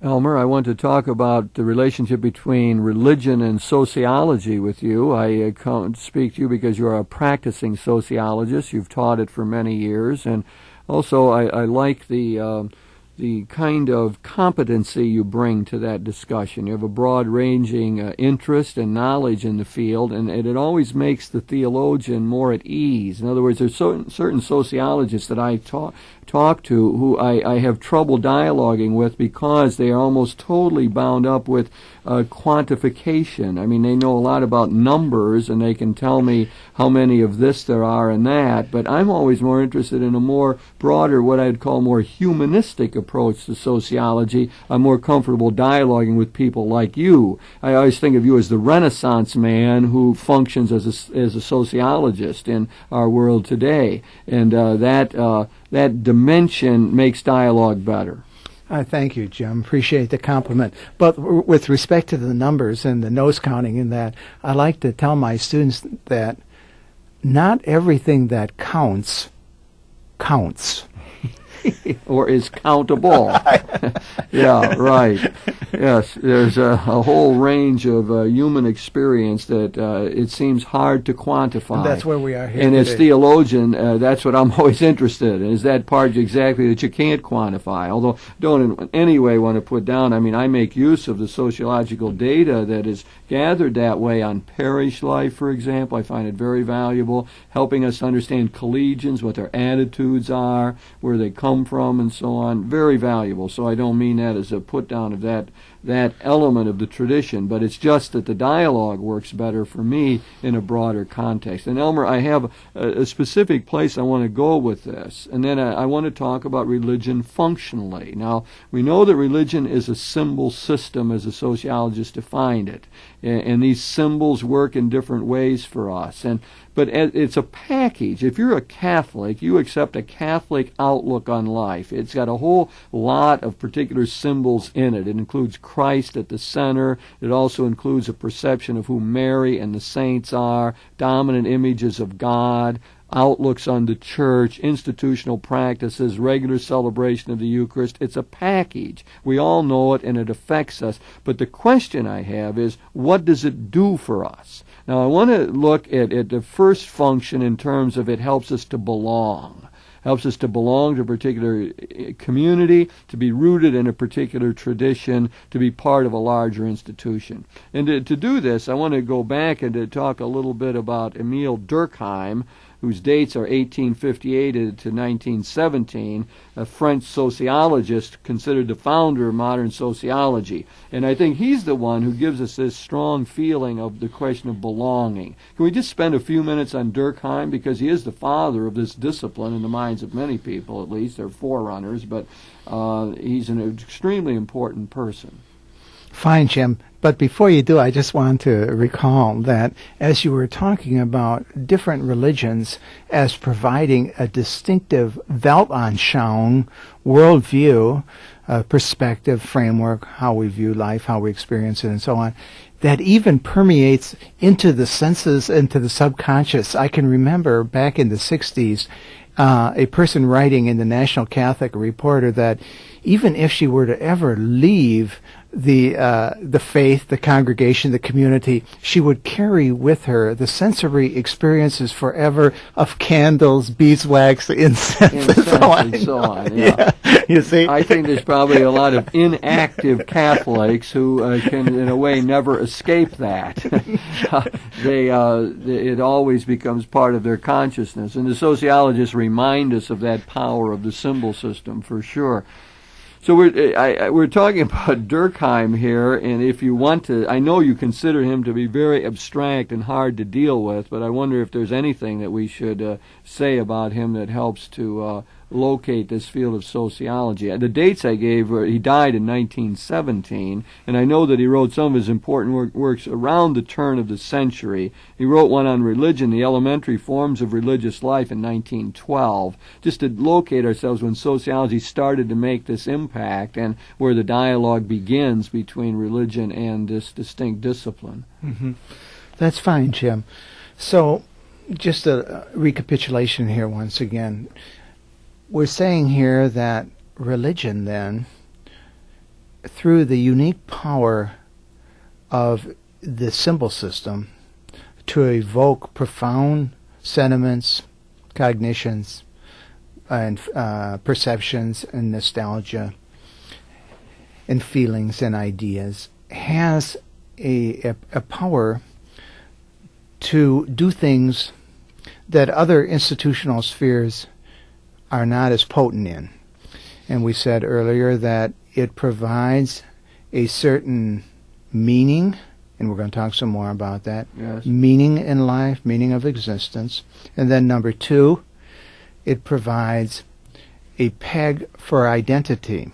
Elmer, I want to talk about the relationship between religion and sociology with you. I come to speak to you because you're a practicing sociologist. You've taught it for many years, and also I like the kind of competency you bring to that discussion. You have a broad-ranging interest and knowledge in the field, and it always makes the theologian more at ease. In other words, there's certain sociologists that I talk to who I have trouble dialoguing with because they are almost totally bound up with quantification. I mean, they know a lot about numbers, and they can tell me how many of this there are and that, but I'm always more interested in a more broader, what I'd call more humanistic approach to sociology. I'm more comfortable dialoguing with people like you. I always think of you as the Renaissance man who functions as a sociologist in our world today, and that dimension makes dialogue better. Thank you, Jim. Appreciate the compliment. But with respect to the numbers and the nose counting in that, I like to tell my students that not everything that counts. Or is countable. Yeah, right. Yes, there's a whole range of human experience that it seems hard to quantify. And that's where we are here And today. as theologian, that's what I'm always interested in, is that part exactly that you can't quantify. Although don't in any way want to put down, I mean, I make use of the sociological data that is gathered that way on parish life, for example. I find it very valuable, helping us understand collegians, what their attitudes are, where they come from, and so on. Very valuable. So I don't mean that as a put down of that element of the tradition, but it's just that the dialogue works better for me in a broader context. And Elmer, I have a specific place I want to go with this, and then I want to talk about religion functionally. Now, we know that religion is a symbol system as a sociologist defined it, and these symbols work in different ways for us. But it's a package. If you're a Catholic, you accept a Catholic outlook on life. It's got a whole lot of particular symbols in it. It includes Christ at the center. It also includes a perception of who Mary and the saints are, dominant images of God, outlooks on the church, institutional practices, regular celebration of the Eucharist. It's a package. We all know it, and it affects us. But the question I have is, what does it do for us? Now, I want to look at the first function in terms of it helps us to belong. Helps us to belong to a particular community, to be rooted in a particular tradition, to be part of a larger institution. And to do this, I want to go back and to talk a little bit about Emile Durkheim, whose dates are 1858 to 1917, a French sociologist considered the founder of modern sociology. And I think he's the one who gives us this strong feeling of the question of belonging. Can we just spend a few minutes on Durkheim, because he is the father of this discipline in the minds of many people, at least. They're forerunners, but he's an extremely important person. Fine, Jim. But before you do, I just want to recall that as you were talking about different religions as providing a distinctive Weltanschauung, worldview, perspective, framework, how we view life, how we experience it, and so on, that even permeates into the senses, into the subconscious. I can remember back in the 60s, a person writing in the National Catholic Reporter that even if she were to ever leave the faith, the congregation, the community, she would carry with her the sensory experiences forever of candles, beeswax, incense, and so on. Yeah. You see? I think there's probably a lot of inactive Catholics who can, in a way, never escape that. It always becomes part of their consciousness. And the sociologists remind us of that power of the symbol system, for sure. So we're talking about Durkheim here, and if you want to, I know you consider him to be very abstract and hard to deal with, but I wonder if there's anything that we should say about him that helps to locate this field of sociology. The dates I gave were he died in 1917, and I know that he wrote some of his important works around the turn of the century. He wrote one on religion, the elementary forms of religious life, in 1912, just to locate ourselves when sociology started to make this impact and where the dialogue begins between religion and this distinct discipline. Mm-hmm. That's fine, Jim. So just a recapitulation here once again. We're saying here that religion then, through the unique power of the symbol system to evoke profound sentiments, cognitions, and perceptions and nostalgia and feelings and ideas, has a power to do things that other institutional spheres are not as potent in. And we said earlier that it provides a certain meaning, and we're going to talk some more about that. Yes. Meaning in life, meaning of existence. And then number two, it provides a peg for identity.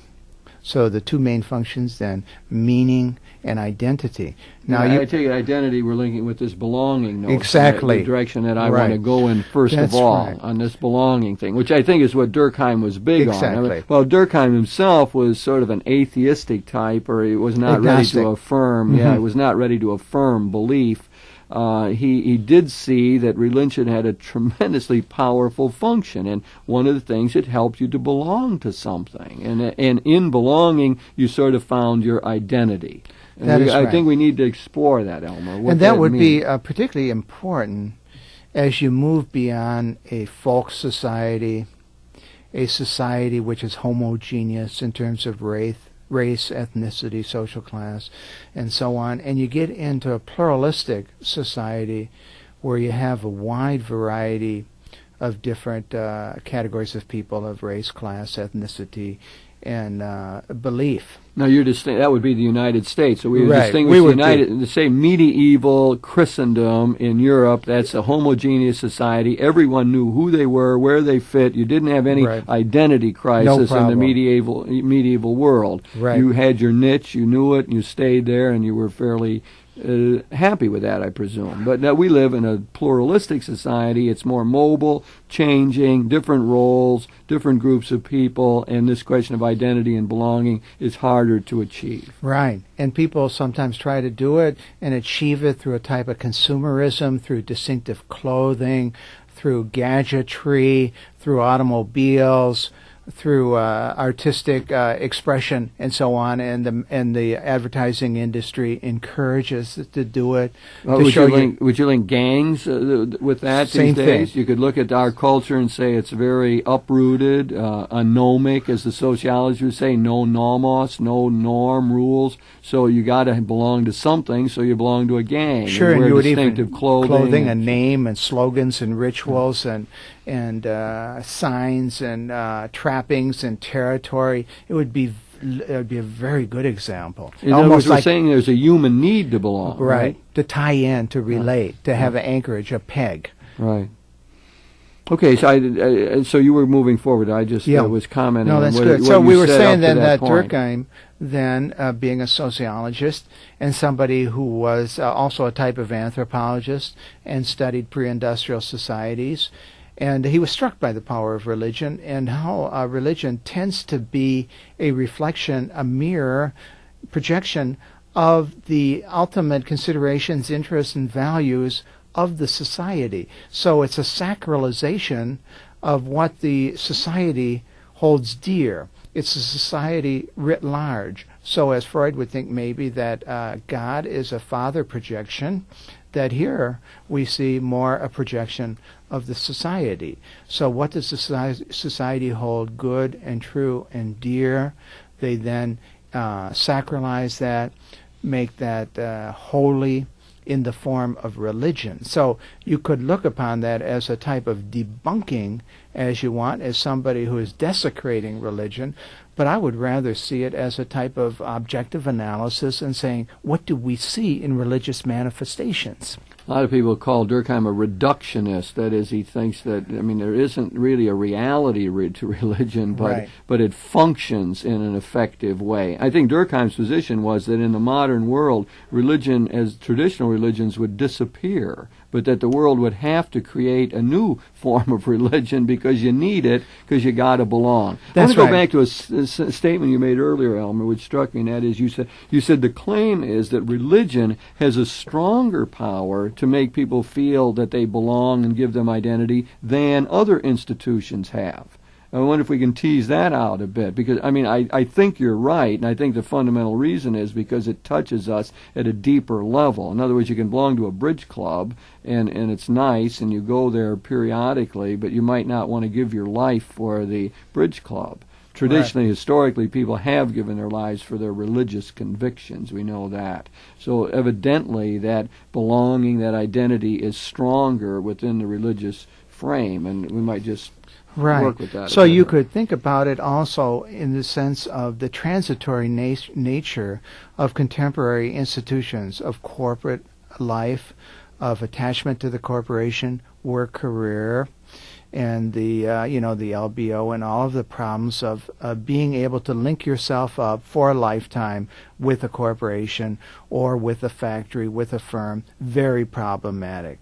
So the two main functions then, meaning and identity. Now, I take it identity we're linking with this belonging notion. Exactly. The direction that I Right. want to go in first That's of all, right. on this belonging thing, which I think is what Durkheim was big on. Exactly. Well, Durkheim himself was sort of an atheistic type, or he was not Agnostic. ready to affirm, Mm-hmm. he was not ready to affirm belief. He did see that religion had a tremendously powerful function, and one of the things, it helped you to belong to something, and in belonging you sort of found your identity. And That is I right. think we need to explore that, Elmer. What and that would means. be particularly important as you move beyond a folk society, a society which is homogeneous in terms of race, ethnicity, social class, and so on, and you get into a pluralistic society where you have a wide variety of different categories of people, of race, class, ethnicity, and belief. Now that would be the United States. So we would Right. distinguish We the would United, say medieval Christendom in Europe. That's a homogeneous society. Everyone knew who they were, where they fit. You didn't have any Right. identity crisis in the problem. medieval world. Right. You had your niche, you knew it, and you stayed there, and you were fairly happy with that, I presume. But now we live in a pluralistic society. It's more mobile, changing, different roles, different groups of people, and this question of identity and belonging is harder to achieve. Right. And people sometimes try to do it and achieve it through a type of consumerism, through distinctive clothing, through gadgetry, through automobiles, through artistic expression, and so on. And the advertising industry encourages us to do it. Would you link gangs with that Same these days? thing. You could look at our culture and say it's very uprooted, anomic, as the sociologists would say, no nomos, no norm rules. So you got to belong to something, so you belong to a gang. Sure, and and wear you would distinctive even clothing and name and slogans and rituals and signs and trappings and territory. It would be a very good example. In other words, we're saying there's a human need to belong. Right. To tie in, to relate, to have an anchorage, a peg. Right. Okay, so so you were moving forward. I just was commenting. No, that's on good. what So you we were said saying up to then that point. Durkheim, then being a sociologist and somebody who was also a type of anthropologist and studied pre-industrial societies, and he was struck by the power of religion and how religion tends to be a reflection, a mirror, projection of the ultimate considerations, interests, and values of the society. So it's a sacralization of what the society holds dear. It's a society writ large. So as Freud would think maybe that God is a father projection, that here we see more a projection of the society. So what does the society hold good and true and dear? They then sacralize that, make that holy in the form of religion. So you could look upon that as a type of debunking, as you want, as somebody who is desecrating religion, but I would rather see it as a type of objective analysis and saying, what do we see in religious manifestations? A lot of people call Durkheim a reductionist. That is, he thinks that, there isn't really a reality to religion, but it functions in an effective way. I think Durkheim's position was that in the modern world, religion, as traditional religions, would disappear, but that the world would have to create a new form of religion because you need it, because you got to belong. I want to go back to a statement you made earlier, Elmer, which struck me, and that is you said the claim is that religion has a stronger power to make people feel that they belong and give them identity than other institutions have. I wonder if we can tease that out a bit, because I think you're right, and I think the fundamental reason is because it touches us at a deeper level. In other words, you can belong to a bridge club, and it's nice, and you go there periodically, but you might not want to give your life for the bridge club. Traditionally, historically, people have given their lives for their religious convictions. We know that. So evidently, that belonging, that identity is stronger within the religious frame, and we might just work with that. So you could think about it also in the sense of the transitory nature of contemporary institutions, of corporate life, of attachment to the corporation, work, career, and the the LBO and all of the problems of being able to link yourself up for a lifetime with a corporation or with a factory, with a firm, very problematic.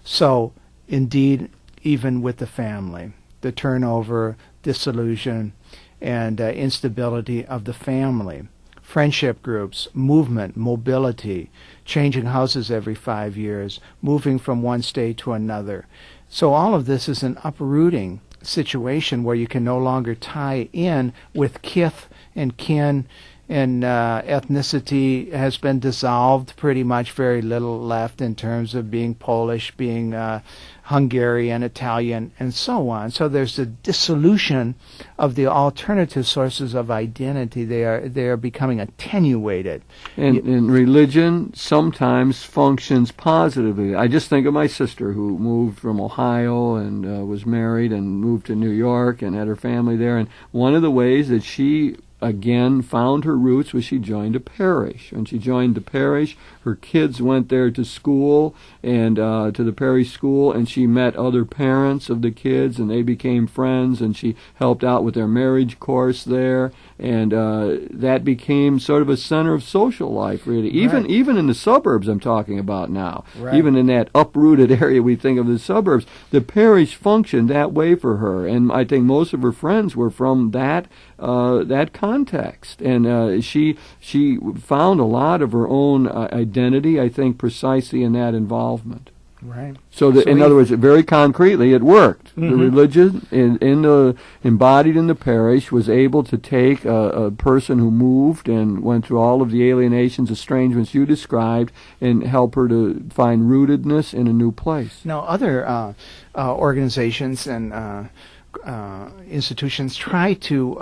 So indeed, even with the family, the turnover, disillusion, and instability of the family, friendship groups, movement, mobility, changing houses every 5 years, moving from one state to another. So all of this is an uprooting situation where you can no longer tie in with kith and kin, and ethnicity has been dissolved, pretty much very little left in terms of being Polish, being Hungarian, Italian, and so on. So there's a dissolution of the alternative sources of identity. They are becoming attenuated. And religion sometimes functions positively. I just think of my sister who moved from Ohio and was married and moved to New York and had her family there. And one of the ways that she again found her roots was she joined a parish. When she joined the parish, her kids went there to school and to the parish school, and she met other parents of the kids, and they became friends, and she helped out with their marriage course there, and that became sort of a center of social life, really. Even in the suburbs I'm talking about now, even in that uprooted area we think of the suburbs, the parish functioned that way for her, and I think most of her friends were from that context, and she found a lot of her own identity, I think, precisely in that involvement. Right. So, in other words, very concretely, it worked. Mm-hmm. The religion embodied in the parish was able to take a person who moved and went through all of the alienations, estrangements you described, and help her to find rootedness in a new place. Now, other organizations and institutions try to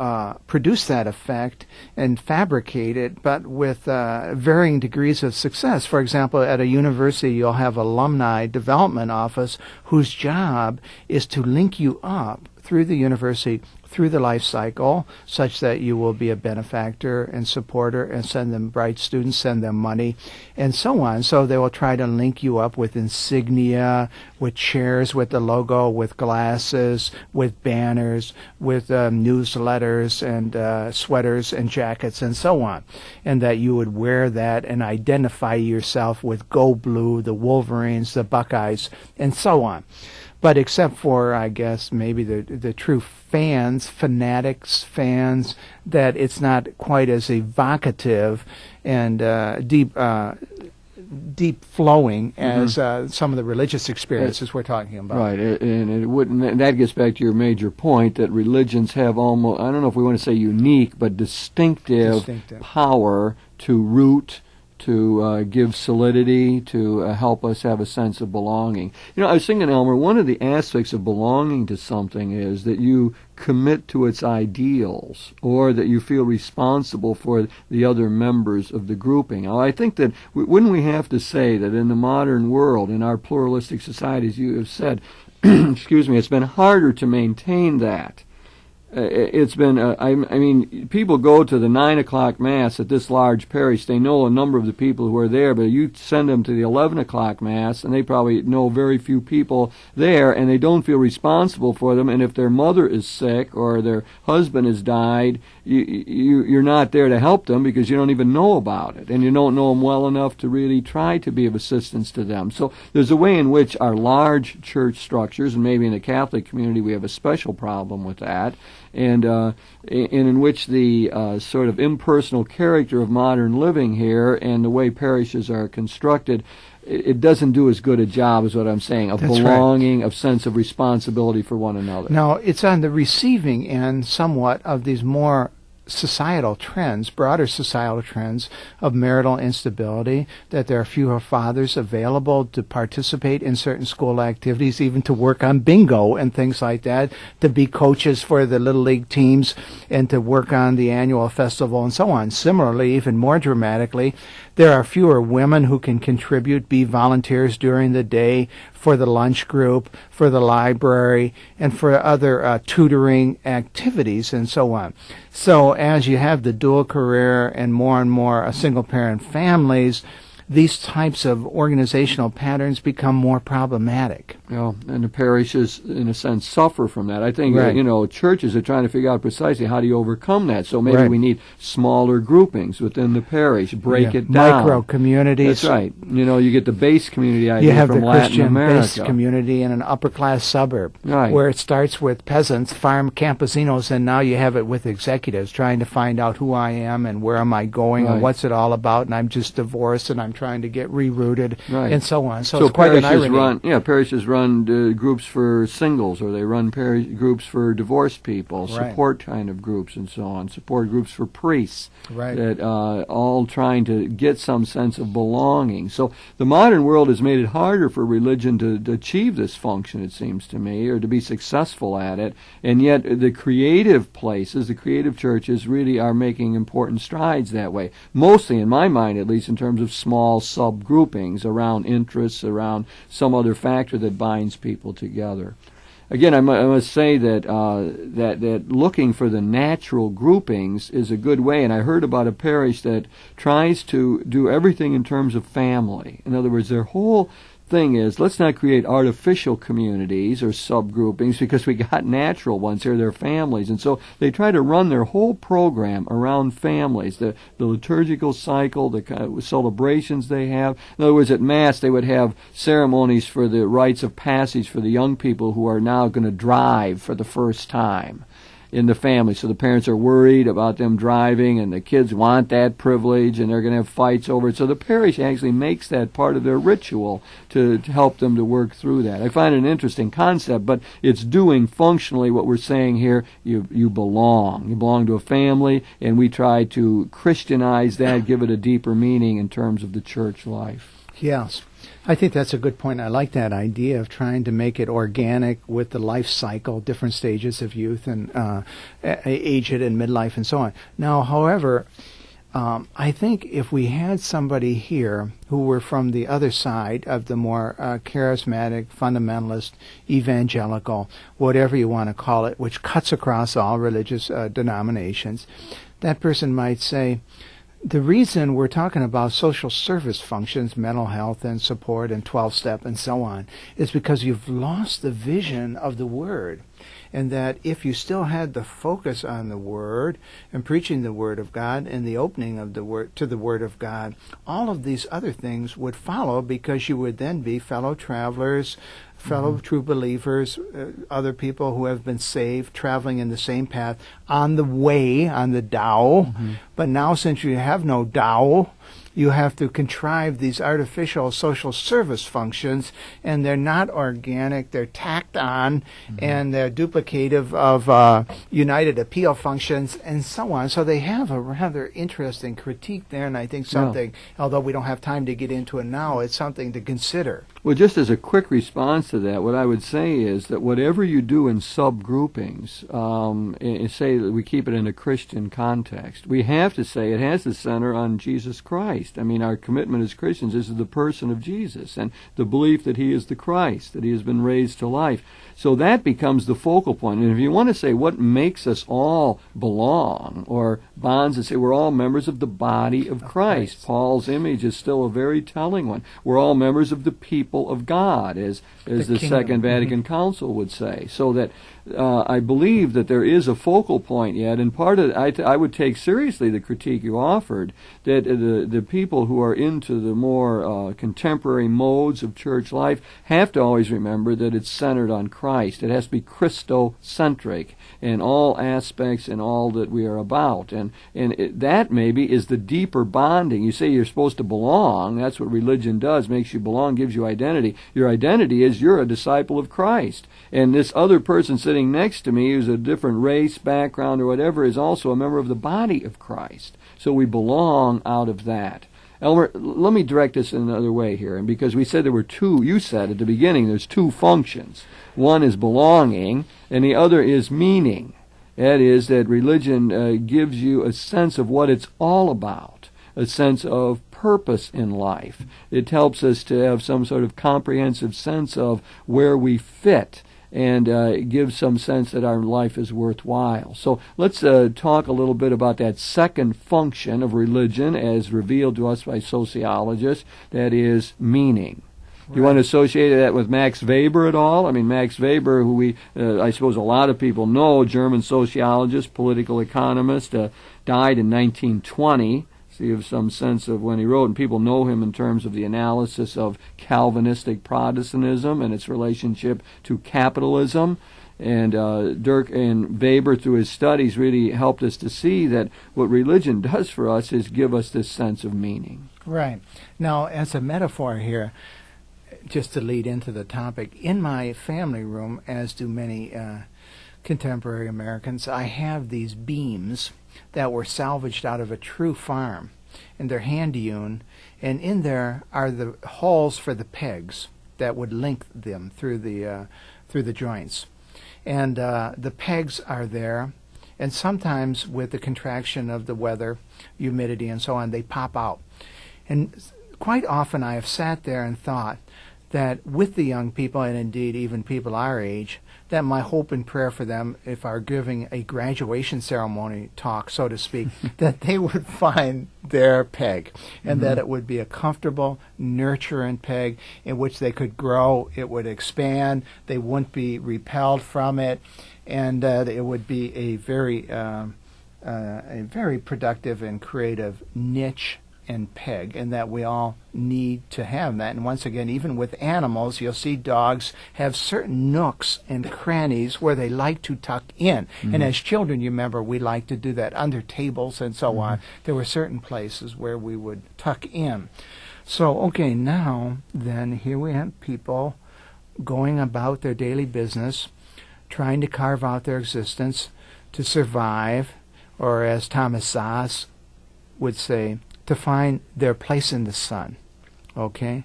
produce that effect and fabricate it, but with varying degrees of success. For example, at a university, you'll have alumni development office whose job is to link you up through the university, through the life cycle, such that you will be a benefactor and supporter and send them bright students, send them money, and so on. So they will try to link you up with insignia, with chairs with the logo, with glasses, with banners, with newsletters and sweaters and jackets and so on. And that you would wear that and identify yourself with Go Blue, the Wolverines, the Buckeyes, and so on. But except for, I guess, maybe the true fans, fanatics, fans, that it's not quite as evocative and deep flowing as some of the religious experiences we're talking about. Right, and it wouldn't. And that gets back to your major point that religions have almost, I don't know if we want to say unique, but distinctive. Power to root, to give solidity, to help us have a sense of belonging. You know, I was thinking, Elmer, one of the aspects of belonging to something is that you commit to its ideals, or that you feel responsible for the other members of the grouping. Now, I think that wouldn't we have to say that in the modern world, in our pluralistic societies, you have said, excuse me, it's been harder to maintain that. It's been, I mean, people go to the 9 o'clock Mass at this large parish. They know a number of the people who are there, but you send them to the 11 o'clock Mass, and they probably know very few people there, and they don't feel responsible for them. And if their mother is sick or their husband has died, you're not there to help them because you don't even know about it, and you don't know them well enough to really try to be of assistance to them. So there's a way in which our large church structures, and maybe in the Catholic community we have a special problem with that, and in which the sort of impersonal character of modern living here and the way parishes are constructed it doesn't do as good a job, is what I'm saying, of That's belonging, of sense of responsibility for one another. Now, it's on the receiving end somewhat of these more societal trends, broader societal trends of marital instability, that there are fewer fathers available to participate in certain school activities, even to work on bingo and things like that, to be coaches for the little league teams and to work on the annual festival and so on. Similarly, even more dramatically, there are fewer women who can contribute, be volunteers during the day for the lunch group, for the library, and for other tutoring activities and so on. So as you have the dual career and more single-parent families, these types of organizational patterns become more problematic. And the parishes, in a sense, suffer from that. I think, Right. churches are trying to figure out precisely how do you overcome that. So maybe we need smaller groupings within the parish, break it down. Micro communities. That's right. You get the base community You idea have from the Latin Christian America. based community in an upper class suburb, Right. where it starts with peasants, farm campesinos, and now you have it with executives trying to find out who I am and where am I going and Right. what's it all about, and I'm just divorced and I'm trying to get rerouted Right. and so on. So it's quite an parishes irony. parishes run groups for singles, or they run groups for divorced people, Right. support kind of groups and so on, support groups for priests, Right. that all trying to get some sense of belonging. So the modern world has made it harder for religion to achieve this function, it seems to me, or to be successful at it, and yet the creative places, the creative churches really are making important strides that way, mostly in my mind at least in terms of small subgroupings around interests, around some other factor that binds people together. Again, I must say that that looking for the natural groupings is a good way. And I heard about a parish that tries to do everything in terms of family. In other words, their whole thing is, let's not create artificial communities or subgroupings, because we got natural ones here, they're families. And so they try to run their whole program around families, the liturgical cycle, the kind of celebrations they have. In other words, at Mass they would have ceremonies for the rites of passage for the young people who are now going to drive for the first time in the family. So the parents are worried about them driving, and the kids want that privilege, and they're going to have fights over it. So the parish actually makes that part of their ritual to help them to work through that. I find it an interesting concept, but it's doing functionally what we're saying here. You belong. You belong to a family, and we try to Christianize that, give it a deeper meaning in terms of the church life. Yes. I think that's a good point. I like that idea of trying to make it organic with the life cycle, different stages of youth and aged and midlife and so on. Now, however, I think if we had somebody here who were from the other side of the more charismatic, fundamentalist, evangelical, whatever you want to call it, which cuts across all religious denominations, that person might say, the reason we're talking about social service functions, mental health and support and 12-step and so on, is because you've lost the vision of the Word. And that if you still had the focus on the Word and preaching the Word of God and the opening of the Word to the Word of God, all of these other things would follow, because you would then be fellow travelers, fellow true believers, other people who have been saved, traveling in the same path on the way, on the Tao. But now, since you have no Tao, you have to contrive these artificial social service functions, and they're not organic, they're tacked on, and they're duplicative of united appeal functions, and so on. So they have a rather interesting critique there, and I think something, although we don't have time to get into it now, it's something to consider. Well, just as a quick response to that, what I would say is that whatever you do in subgroupings, say that we keep it in a Christian context, we have to say it has to center on Jesus Christ. I mean, our commitment as Christians is to the person of Jesus and the belief that he is the Christ, that he has been raised to life. So that becomes the focal point. And if you want to say what makes us all belong, or bonds that say we're all members of the body of Christ, Paul's image is still a very telling one. We're all members of the people of God, as the Second Vatican Council would say. So that I believe that there is a focal point yet, and part of I would take seriously the critique you offered, that the people who are into the more contemporary modes of church life have to always remember that it's centered on Christ Christ. It has to be Christocentric in all aspects and all that we are about. And that maybe is the deeper bonding. You say you're supposed to belong. That's what religion does, makes you belong, gives you identity. Your identity is you're a disciple of Christ. And this other person sitting next to me who's a different race, background, or whatever is also a member of the body of Christ. So we belong out of that. Elmer, let me direct this in another way here. And because we said there were two, you said at the beginning, there's two functions. One is belonging, and the other is meaning. That is, that religion gives you a sense of what it's all about, a sense of purpose in life. It helps us to have some sort of comprehensive sense of where we fit, and gives some sense that our life is worthwhile. So let's talk a little bit about that second function of religion as revealed to us by sociologists, that is meaning. Do you want to associate that with Max Weber at all? I mean, Max Weber, who I suppose a lot of people know, German sociologist, political economist, died in 1920. So you have some sense of when he wrote, and people know him in terms of the analysis of Calvinistic Protestantism and its relationship to capitalism. And Dirk and Weber, through his studies, really helped us to see that what religion does for us is give us this sense of meaning. Right. Now, as a metaphor here, just to lead into the topic, in my family room, as do many contemporary Americans, I have these beams that were salvaged out of a true farm, and they're hand-hewn, and in there are the holes for the pegs that would link them through the joints. And the pegs are there, and sometimes with the contraction of the weather, humidity and so on, they pop out. And quite often I have sat there and thought that with the young people, and indeed even people our age, that my hope and prayer for them, if I were giving a graduation ceremony talk, so to speak, that they would find their peg, and that it would be a comfortable, nurturing peg in which they could grow, it would expand, they wouldn't be repelled from it, and it would be a very productive and creative niche and peg, and that we all need to have that. And once again, even with animals, you'll see dogs have certain nooks and crannies where they like to tuck in. And as children, you remember, we like to do that under tables and so on. There were certain places where we would tuck in. So, okay, now then, here we have people going about their daily business, trying to carve out their existence to survive, or as Thomas Szasz would say, to find their place in the sun, okay?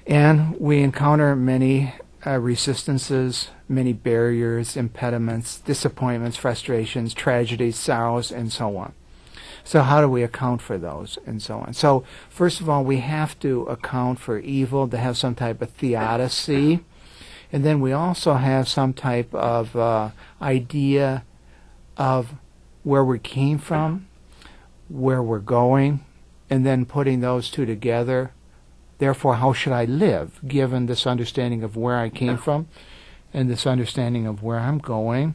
And we encounter many resistances, many barriers, impediments, disappointments, frustrations, tragedies, sorrows, and so on. So how do we account for those, and so on? So first of all, we have to account for evil, to have some type of theodicy, and then we also have some type of idea of where we came from, where we're going, and then putting those two together. Therefore, how should I live, given this understanding of where I came from and this understanding of where I'm going?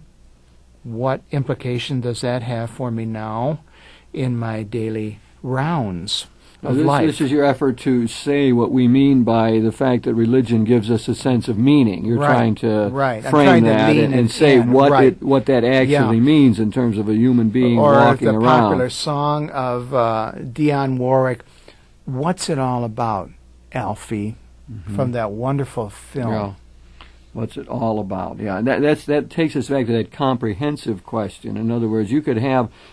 What implication does that have for me now in my daily rounds of life? This is your effort to say what we mean by the fact that religion gives us a sense of meaning. You're trying to frame that and say what that actually means in terms of a human being walking around. Or the popular song of Dionne Warwick, "What's It All About, Alfie?" from that wonderful film. Yeah. What's it all about? Yeah, that takes us back to that comprehensive question. In other words, you could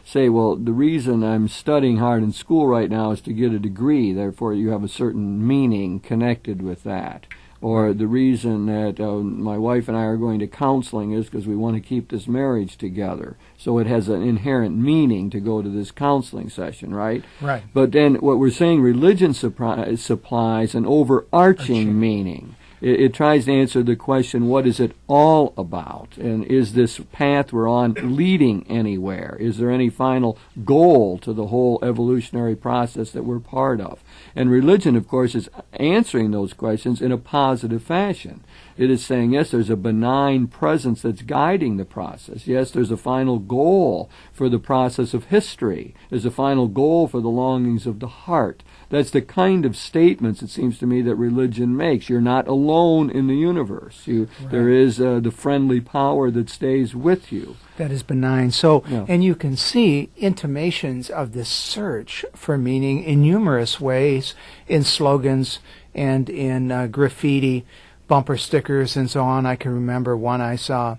say, well, the reason I'm studying hard in school right now is to get a degree, therefore you have a certain meaning connected with that. Or the reason that my wife and I are going to counseling is because we want to keep this marriage together. So it has an inherent meaning to go to this counseling session, right? Right. But then what we're saying, religion supplies an overarching meaning. It tries to answer the question, what is it all about? And is this path we're on leading anywhere? Is there any final goal to the whole evolutionary process that we're part of? And religion, of course, is answering those questions in a positive fashion. It is saying, yes, there's a benign presence that's guiding the process. Yes, there's a final goal for the process of history. There's a final goal for the longings of the heart. That's the kind of statements, it seems to me, that religion makes. You're not alone in the universe. Right. There is the friendly power that stays with you. That is benign. So, Yeah. and you can see intimations of this search for meaning in numerous ways, in slogans and in graffiti, bumper stickers, and so on. I can remember one I saw,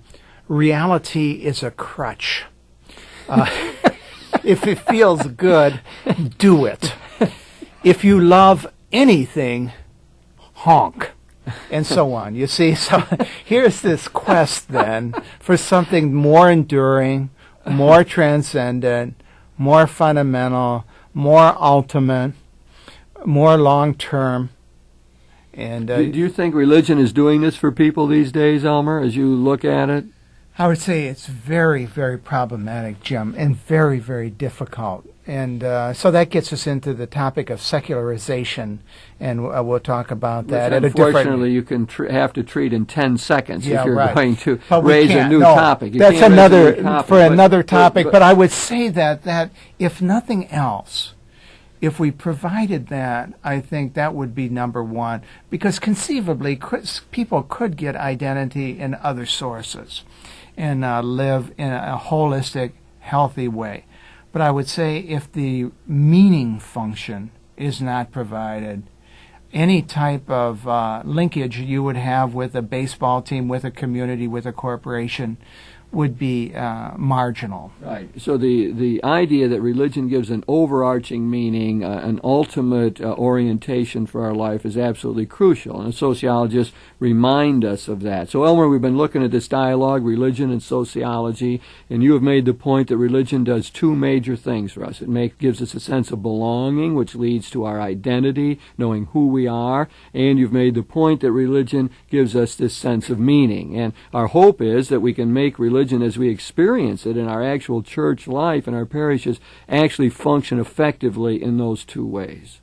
"Reality is a crutch. If it feels good, do it. If you love anything, honk," and so on. You see, so here's this quest then for something more enduring, more transcendent, more fundamental, more ultimate, more long-term. And Do you think religion is doing this for people these days, Elmer, as you look at it? I would say it's very, very problematic, Jim, and very, very difficult. And so that gets us into the topic of secularization, and we'll talk about that at a different... Unfortunately, you can have to treat in 10 seconds if you're right. going to But we raise a can't. new No, topic. You that's can't raise a new another topic, for but- another topic. but- But I would say that if nothing else, if we provided that, I think that would be number one, because conceivably people could get identity in other sources and live in a holistic, healthy way. But I would say if the meaning function is not provided, any type of linkage you would have with a baseball team, with a community, with a corporation, would be marginal. Right. So the idea that religion gives an overarching meaning, an ultimate orientation for our life is absolutely crucial, and sociologists remind us of that. So, Elmer, we've been looking at this dialogue, religion and sociology, and you have made the point that religion does two major things for us. It gives us a sense of belonging, which leads to our identity, knowing who we are, and you've made the point that religion gives us this sense of meaning. And our hope is that we can make religion as we experience it in our actual church life and our parishes actually function effectively in those two ways.